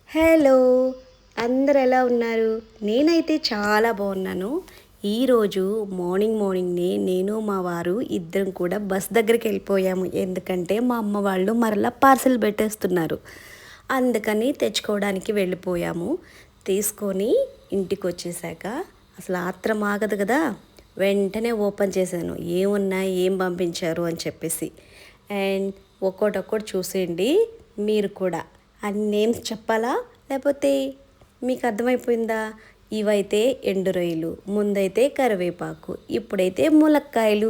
Hello, అందరు ఎలా ఉన్నారు? నేనైతే చాలా బాగున్నాను. ఈరోజు మార్నింగ్నే నేను మా వారు ఇద్దరం కూడా బస్ దగ్గరికి వెళ్ళిపోయాము. ఎందుకంటే మా అమ్మ వాళ్ళు మరలా పార్సెల్ పెట్టేస్తున్నారు. అందుకని తెచ్చుకోవడానికి వెళ్ళిపోయాము. తీసుకొని ఇంటికి వచ్చేసాక అసలు ఆత్రం ఆగదు కదా, వెంటనే ఓపెన్ చేశాను ఏమున్నాయి, ఏం పంపించారు అని చెప్పేసి. అండ్ ఒక్కొక్కటి చూసేయండి మీరు కూడా. అన్ని నేమ్స్ చెప్పాలా లేకపోతే మీకు అర్థమైపోయిందా? ఇవైతే ఎండు రొయ్యలు, ముందైతే కరివేపాకు, ఇప్పుడైతే ములక్కాయలు.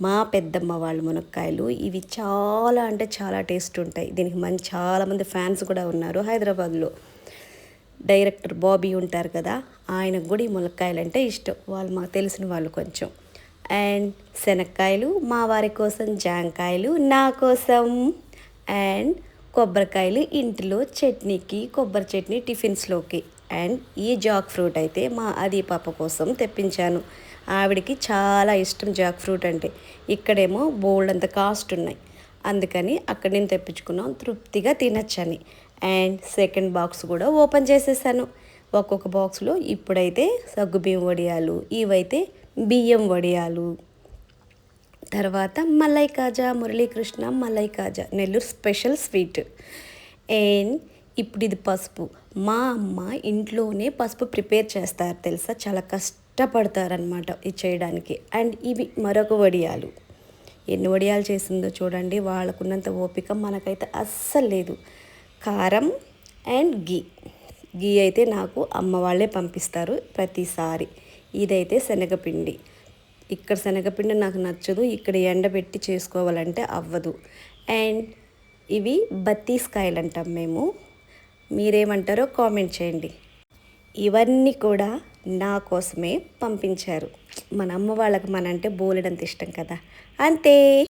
మా పెద్దమ్మ వాళ్ళు మునక్కాయలు ఇవి చాలా అంటే చాలా టేస్ట్ ఉంటాయి. దీనికి చాలామంది ఫ్యాన్స్ కూడా ఉన్నారు హైదరాబాద్లో. డైరెక్టర్ బాబీ ఉంటారు కదా, ఆయనకు కూడా ఈ ములక్కాయలు అంటే ఇష్టం. వాళ్ళు మాకు తెలిసిన వాళ్ళు కొంచెం. అండ్ శనక్కాయలు మా వారి కోసం, జాంకాయలు నా కోసం, అండ్ కొబ్బరికాయలు ఇంటిలో చట్నీకి, కొబ్బరి చట్నీ టిఫిన్స్లోకి. అండ్ ఈ జాక్ ఫ్రూట్ అయితే మా అది పాప కోసం తెప్పించాను. ఆవిడకి చాలా ఇష్టం జాక్ ఫ్రూట్ అంటే. ఇక్కడేమో బోల్డ్ అంత కాస్ట్ ఉన్నాయి, అందుకని అక్కడ నేను తెప్పించుకున్నాం తృప్తిగా తినచ్చని. అండ్ సెకండ్ బాక్స్ కూడా ఓపెన్ చేసేసాను. ఒక్కొక్క బాక్స్లో ఇప్పుడైతే సగ్గుబియ్యం వడియాలు, ఇవైతే బియ్యం వడియాలు. తర్వాత malai kaja, Muralikrishna malai kaja Nellore special sweet. And ఇప్పుడు ఇది పసుపు. మా అమ్మ ఇంట్లోనే పసుపు ప్రిపేర్ చేస్తారు తెలుసా, చాలా కష్టపడతారనమాట ఇది చేయడానికి. అండ్ ఇవి మరొక వడియాలు. ఎన్ని వడియాలు చేసిందో చూడండి, వాళ్ళకున్నంత ఓపిక మనకైతే అస్సలు లేదు. కారం అండ్ గీ అయితే నాకు అమ్మ వాళ్ళే పంపిస్తారు ప్రతిసారి. ఇదైతే శనగపిండి. ఇక్కడ శనగపిండి నాకు నచ్చదు, ఇక్కడ ఎండబెట్టి చేసుకోవాలంటే అవ్వదు. అండ్ ఇవి బత్తీస్కాయలు అంటాం మేము, మీరేమంటారో కామెంట్ చేయండి. ఇవన్నీ కూడా నా కోసమే పంపించారు. మన అమ్మ వాళ్ళకి మనంటే బోలెడంత ఇష్టం కదా, అంతే.